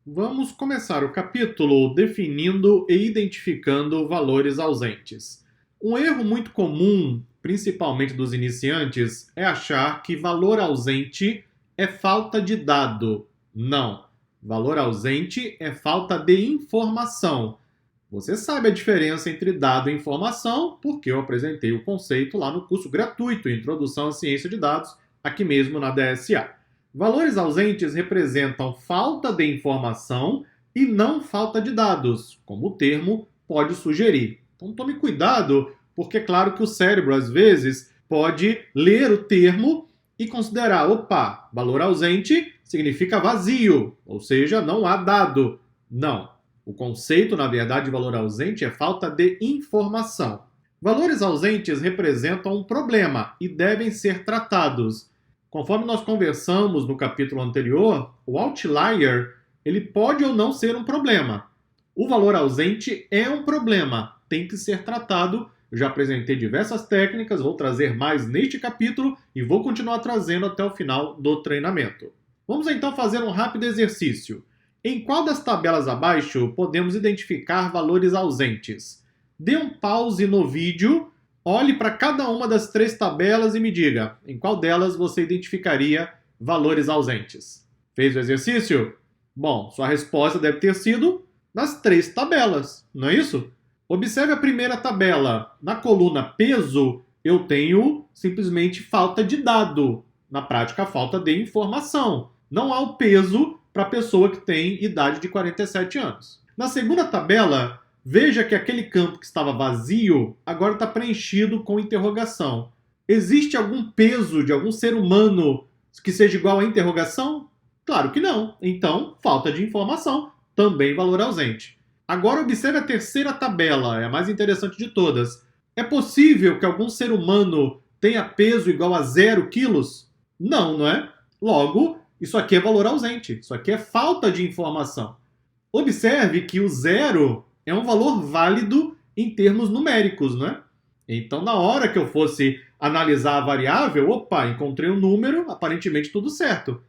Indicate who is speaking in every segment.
Speaker 1: Vamos começar o capítulo definindo e identificando valores ausentes. Um erro muito comum, principalmente dos iniciantes, é achar que valor ausente é falta de dado. Não. Valor ausente é falta de informação. Você sabe a diferença entre dado e informação, porque eu apresentei o conceito lá no curso gratuito Introdução à Ciência de Dados, aqui mesmo na DSA. Valores ausentes representam falta de informação e não falta de dados, como o termo pode sugerir. Então tome cuidado, porque é claro que o cérebro, às vezes, pode ler o termo e considerar, opa, valor ausente significa vazio, ou seja, não há dado. Não. O conceito, na verdade, de valor ausente é falta de informação. Valores ausentes representam um problema e devem ser tratados. Conforme nós conversamos no capítulo anterior, o outlier ele pode ou não ser um problema. O valor ausente é um problema, tem que ser tratado. Eu já apresentei diversas técnicas, vou trazer mais neste capítulo e vou continuar trazendo até o final do treinamento. Vamos então fazer um rápido exercício. Em qual das tabelas abaixo podemos identificar valores ausentes? Dê um pause no vídeo, olhe para cada uma das três tabelas e me diga em qual delas você identificaria valores ausentes. Fez o exercício? Bom, sua resposta deve ter sido nas três tabelas, não é isso? Observe a primeira tabela. Na coluna peso, eu tenho simplesmente falta de dado. Na prática, falta de informação. Não há o peso para a pessoa que tem idade de 47 anos. Na segunda tabela, veja que aquele campo que estava vazio agora está preenchido com interrogação. Existe algum peso de algum ser humano que seja igual à interrogação? Claro que não. Então, falta de informação, também valor ausente. Agora observe a terceira tabela, é a mais interessante de todas. É possível que algum ser humano tenha peso igual a 0 quilos? Não, não é? Logo, isso aqui é valor ausente. Isso aqui é falta de informação. Observe que o 0 é um valor válido em termos numéricos, não é? Então, na hora que eu fosse analisar a variável, opa, encontrei um número, aparentemente tudo certo.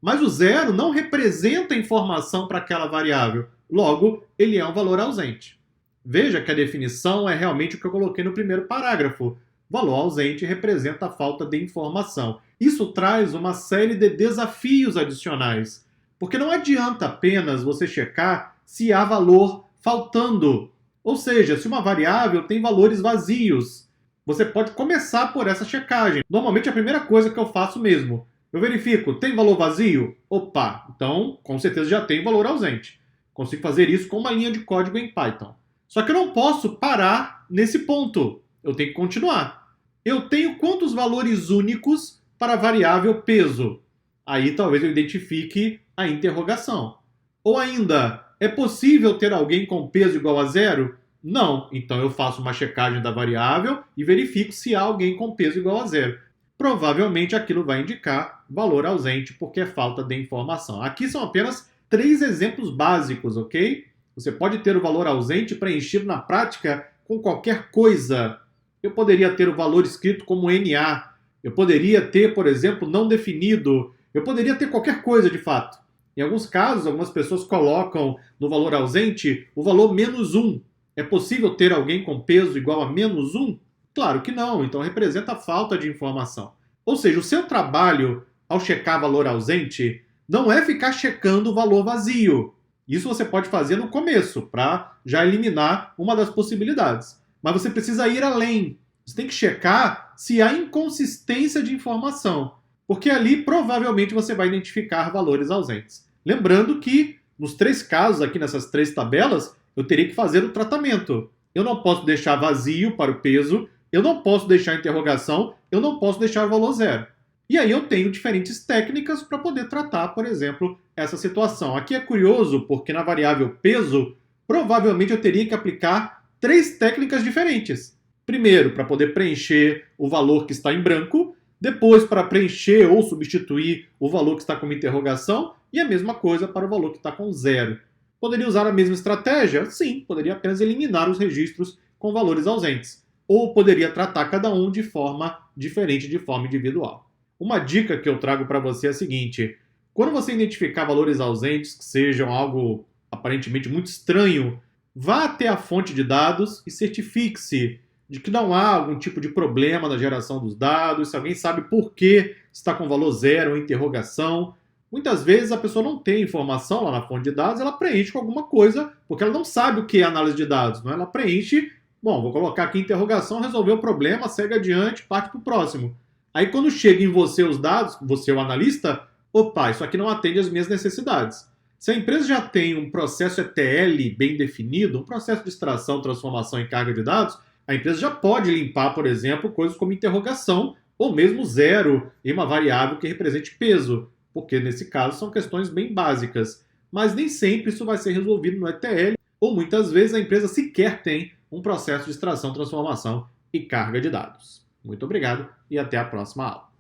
Speaker 1: Mas o 0 não representa informação para aquela variável. Logo, ele é um valor ausente. Veja que a definição é realmente o que eu coloquei no primeiro parágrafo. Valor ausente representa a falta de informação. Isso traz uma série de desafios adicionais. Porque não adianta apenas você checar se há valor faltando. Ou seja, se uma variável tem valores vazios. Você pode começar por essa checagem. Normalmente é a primeira coisa que eu faço mesmo. Eu verifico, tem valor vazio? Opa, então com certeza já tem valor ausente. Consigo fazer isso com uma linha de código em Python. Só que eu não posso parar nesse ponto. Eu tenho que continuar. Eu tenho quantos valores únicos para a variável peso? Aí talvez eu identifique a interrogação. Ou ainda, é possível ter alguém com peso igual a 0? Não. Então eu faço uma checagem da variável e verifico se há alguém com peso igual a 0. Provavelmente aquilo vai indicar valor ausente porque é falta de informação. Aqui são apenas 3 exemplos básicos, ok? Você pode ter o valor ausente preenchido na prática com qualquer coisa. Eu poderia ter o valor escrito como NA. Eu poderia ter, por exemplo, não definido. Eu poderia ter qualquer coisa de fato. Em alguns casos, algumas pessoas colocam no valor ausente o valor -1. É possível ter alguém com peso igual a -1? Claro que não, então representa falta de informação. Ou seja, o seu trabalho ao checar valor ausente não é ficar checando o valor vazio. Isso você pode fazer no começo, para já eliminar uma das possibilidades. Mas você precisa ir além. Você tem que checar se há inconsistência de informação, porque ali provavelmente você vai identificar valores ausentes. Lembrando que nos 3 casos aqui nessas 3 tabelas, eu teria que fazer o tratamento. Eu não posso deixar vazio para o peso, eu não posso deixar interrogação, eu não posso deixar o valor 0. E aí eu tenho diferentes técnicas para poder tratar, por exemplo, essa situação. Aqui é curioso porque na variável peso, provavelmente eu teria que aplicar 3 técnicas diferentes. Primeiro, para poder preencher o valor que está em branco, depois para preencher ou substituir o valor que está com uma interrogação, e a mesma coisa para o valor que está com 0. Poderia usar a mesma estratégia? Sim, poderia apenas eliminar os registros com valores ausentes. Ou poderia tratar cada um de forma diferente, de forma individual. Uma dica que eu trago para você é a seguinte: Quando você identificar valores ausentes que sejam algo aparentemente muito estranho, vá até a fonte de dados e certifique-se de que não há algum tipo de problema na geração dos dados, se alguém sabe por que está com valor zero ou interrogação. Muitas vezes a pessoa não tem informação lá na fonte de dados, ela preenche com alguma coisa, porque ela não sabe o que é análise de dados. Não é? Ela preenche, bom, vou colocar aqui interrogação, resolveu o problema, segue adiante, parte para o próximo. Aí quando chega em você os dados, você é o analista, opa, isso aqui não atende às minhas necessidades. Se a empresa já tem um processo ETL bem definido, um processo de extração, transformação e carga de dados, a empresa já pode limpar, por exemplo, coisas como interrogação ou mesmo zero em uma variável que represente peso, porque nesse caso são questões bem básicas. Mas nem sempre isso vai ser resolvido no ETL, ou muitas vezes a empresa sequer tem um processo de extração, transformação e carga de dados. Muito obrigado e até a próxima aula.